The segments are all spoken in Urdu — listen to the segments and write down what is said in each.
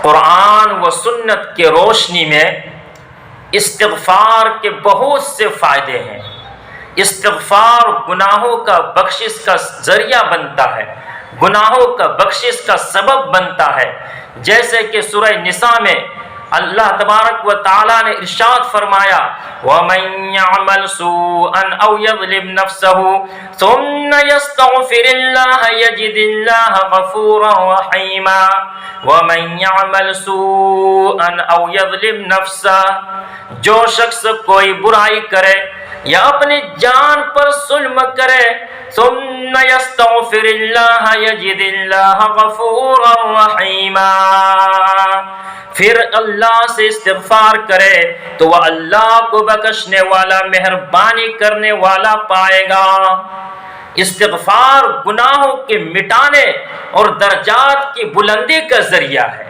قرآن و سنت کے روشنی میں استغفار کے بہت سے فائدے ہیں۔ استغفار گناہوں کا بخشش کا ذریعہ بنتا ہے، گناہوں کا بخشش کا سبب بنتا ہے، جیسے کہ سورہ نساء میں اللہ تبارک و تعالی نے ارشاد فرمایا وَمَن يَعْمَلْ سُوءًا أَوْ يَظْلِمْ نَفْسَهُ ثُمَّ يَسْتَغْفِرِ اللَّهَ يَجِدِ اللَّهَ غَفُورًا رَحِيمًا وَمَن يَعْمَلْ سُوءًا أَوْ يَظْلِمْ نَفْسَهُ، جو شخص کوئی برائی کرے یا اپنی جان پر ظلم کرے ثم يستغفر اللہ یجد اللہ غفورا رحیما، پھر اللہ سے استغفار کرے تو وہ اللہ کو بخشنے والا، مہربانی کرنے والا پائے گا۔ استغفار گناہوں کے مٹانے اور درجات کی بلندی کا ذریعہ ہے،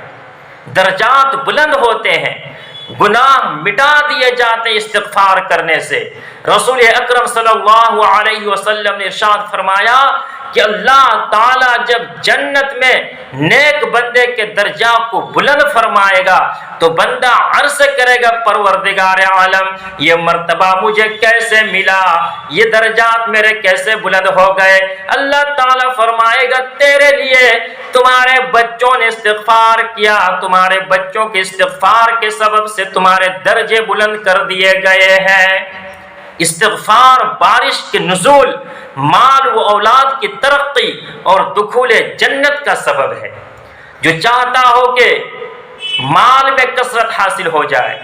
درجات بلند ہوتے ہیں، گناہ مٹا دیے جاتے استغفار کرنے سے۔ رسول اکرم صلی اللہ علیہ وسلم نے ارشاد فرمایا کہ اللہ تعالیٰ جب جنت میں نیک بندے کے درجہ کو بلند فرمائے گا تو بندہ عرض کرے گا پروردگار عالم یہ مرتبہ مجھے کیسے ملا، یہ درجات میرے کیسے بلند ہو گئے؟ اللہ تعالیٰ فرمائے گا تیرے لیے تمہارے بچوں نے استغفار کیا، تمہارے بچوں کے استغفار کے سبب سے تمہارے درجے بلند کر دیے گئے ہیں۔ استغفار بارش کے نزول، مال و اولاد کی ترقی اور دخول جنت کا سبب ہے۔ جو چاہتا ہو کہ مال میں کثرت حاصل ہو جائے،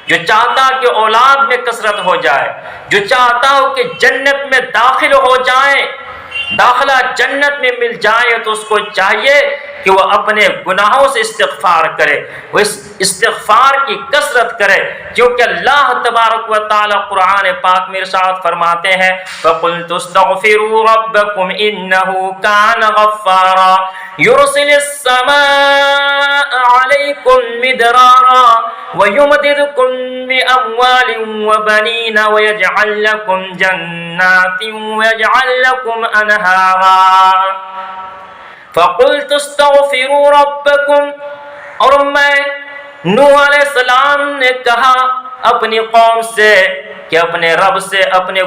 جو چاہتا کہ اولاد میں کثرت ہو جائے، جو چاہتا ہو کہ جنت میں داخل ہو جائے، داخلہ جنت میں مل جائے، تو اس کو چاہیے کہ وہ اپنے گناہوں سے استغفار کرے، وہ استغفار کی کثرت کرے، کیونکہ اللہ تبارک و تعالی قرآن پاک میں ارشاد فرماتے ہیں فَقُلْتُ اسْتَغْفِرُوا رَبَّكُمْ إِنَّهُ كَانَ غَفَّارًا يُرْسِلِ السَّمَاءَ عَلَيْكُمْ مِدْرَارًا وَيُمْدِدْكُمْ بِأَمْوَالٍ وَبَنِينَ وَيَجْعَلْ لَكُمْ جَنَّاتٍ وَيَجْعَلْ لَكُمْ أَنْهَارًا فَقُلْتُ اسْتَغْفِرُوا رَبَّكُمْ، اور میں نوح علیہ السلام نے کہا اپنی قوم سے کہ اپنے رب سے اپنے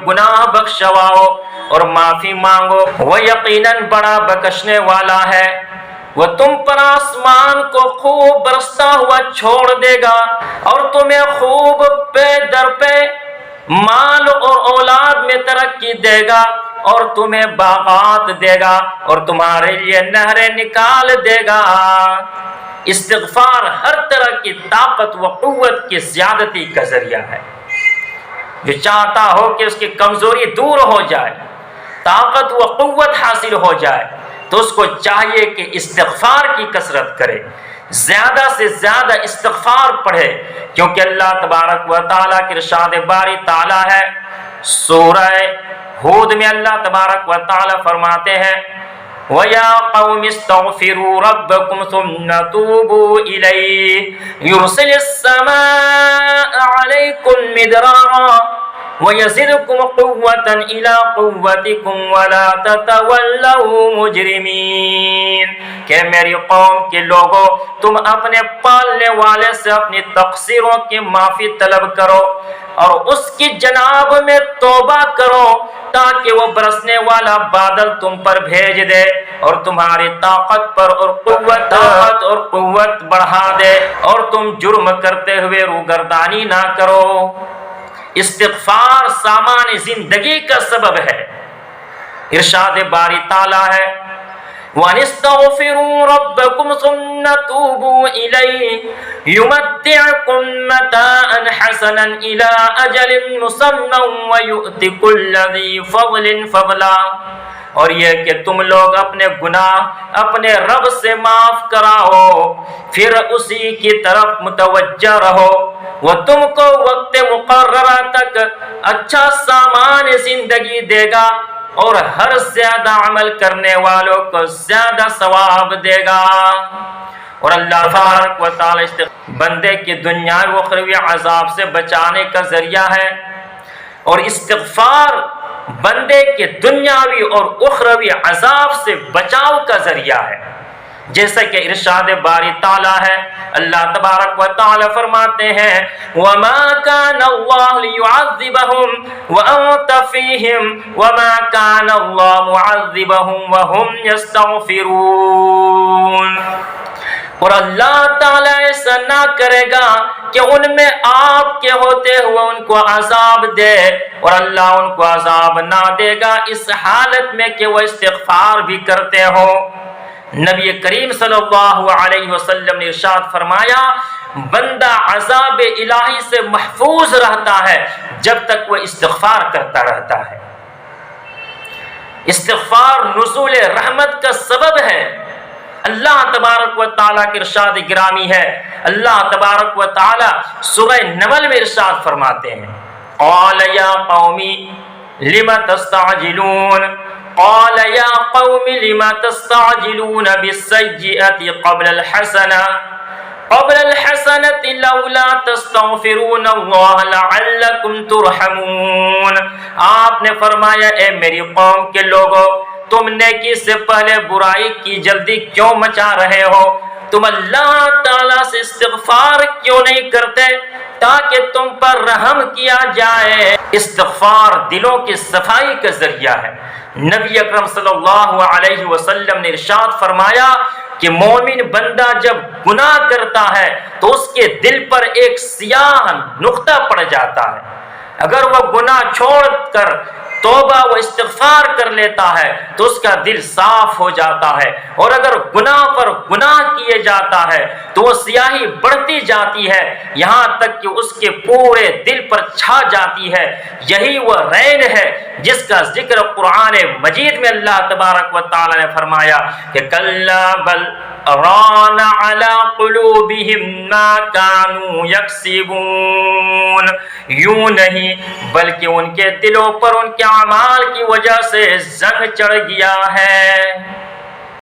گناہ بخشواؤ اور معافی مانگو، وہ یقیناً بڑا بخشنے والا ہے، وہ تم پر آسمان کو خوب برستا ہوا چھوڑ دے گا اور تمہیں خوب پے در پے مال اور اولاد میں ترقی دے گا اور تمہیں باغات دے گا اور تمہارے لیے نہریں نکال دے گا۔ استغفار ہر طرح کی طاقت و قوت کی زیادتی کا ذریعہ ہے۔ جو چاہتا ہو کہ اس کی کمزوری دور ہو جائے، طاقت و قوت حاصل ہو جائے، تو اس کو چاہیے کہ استغفار کی کثرت کرے، زیادہ سے زیادہ استغفار پڑھے، کیونکہ اللہ تبارک و تعالیٰ کی ارشاد باری تعالیٰ ہے سورہ ہود میں اللہ تبارک و تعالیٰ فرماتے ہیں وَيَا قَوْمِ اسْتَغْفِرُوا رَبَّكُمْ ثُمَّ تُوبُوا إِلَيْهِ يُرْسِلِ السَّمَاءَ عَلَيْكُمْ مِدْرَارًا وَيَزِدْكُمْ قُوَّةً إِلَىٰ قُوَّتِكُمْ وَلَا تَتَوَلَّوْا مُجْرِمِينَ کہ میری قوم کے لوگوں، تم اپنے پالنے والے سے اپنی تقصیروں کی معافی طلب کرو اور اس کی جناب میں توبہ کرو تاکہ وہ برسنے والا بادل تم پر بھیج دے اور تمہاری طاقت اور قوت بڑھا دے اور تم جرم کرتے ہوئے روگردانی نہ کرو۔ استغفار سامان زندگی کا سبب ہے۔ ارشاد باری تعالیٰ ہے وَأَنِ اسْتَغْفِرُوا رَبَّكُمْ ثُمَّ تُوبُوا إِلَيْهِ يُمَتِّعْكُمْ مَتَاعًا حَسَنًا إِلَىٰ أَجَلٍ مُّسَمًّى وَيُؤْتِ كُلَّ ذِي فَضْلٍ فَضْلًا، اور یہ کہ تم لوگ اپنے گناہ اپنے رب سے معاف کراؤ، پھر اسی کی طرف متوجہ رہو، وہ تم کو وقت مقررہ تک اچھا سامان زندگی دے گا اور ہر زیادہ عمل کرنے والوں کو زیادہ ثواب دے گا۔ اور اللہ تبارک و تعالی بندے کی دنیاوی و اخروی عذاب سے بچانے کا ذریعہ ہے، اور استغفار بندے کے دنیاوی اور اخروی عذاب سے بچاؤ کا ذریعہ ہے۔ جیسا کہ ارشاد باری تعالیٰ ہے، اللہ تبارک و تعالیٰ فرماتے ہیں وَمَا كَانَ اللَّهُ لِيُعَذِّبَهُمْ وَأَنْتَ فِيهِمْ وَمَا كَانَ اللَّهُ مُعَذِّبَهُمْ وَهُمْ يَسْتَغْفِرُونَ۔ اور اللہ تعالیٰ ایسا نہ کرے گا کہ ان میں آپ کے ہوتے ہوئے ان کو عذاب دے، اور اللہ ان کو عذاب نہ دے گا اس حالت میں کہ وہ استغفار بھی کرتے ہوں۔ نبی کریم صلی اللہ علیہ وسلم نے ارشاد فرمایا بندہ عذاب الہی سے محفوظ رہتا ہے جب تک وہ استغفار کرتا رہتا ہے۔ استغفار نزول رحمت کا سبب ہے۔ اللہ تبارک و تعالیٰ کے ارشاد گرامی ہے، اللہ تبارک و تعالیٰ سورہ نمل میں ارشاد فرماتے ہیں قال یا قوم لم تستعجلون قال یا قوم لم تستعجلون بالسیئۃ قبل الحسنۃ لولا تستغفرون اللہ لعلکم ترحمون۔ آپ نے فرمایا اے میری قوم کے لوگوں، تم نیکی سے پہلے برائی کی جلدی کیوں مچا رہے ہو؟ تم اللہ تعالیٰ سے استغفار کیوں نہیں کرتے تاکہ تم پر رحم کیا جائے؟ استغفار دلوں کی صفائی کا ذریعہ ہے۔ نبی اکرم صلی اللہ علیہ وسلم نے ارشاد فرمایا کہ مومن بندہ جب گناہ کرتا ہے تو اس کے دل پر ایک سیاہ نقطہ پڑ جاتا ہے، اگر وہ گناہ چھوڑ کر توبہ و استغفار کر لیتا ہے تو اس کا دل صاف ہو جاتا ہے، اور اگر گناہ پر گناہ کیے جاتا ہے تو وہ سیاہی بڑھتی جاتی ہے یہاں تک کہ اس کے پورے دل پر چھا جاتی ہے۔ یہی وہ رین ہے جس کا ذکر قرآن مجید میں اللہ تبارک و تعالی نے فرمایا کہ کلا بل ران علی قلوبہم ما کانوا یکسبون، یوں نہیں بلکہ ان کے دلوں پر ان کے اعمال کی وجہ سے زنگ چڑھ گیا ہے۔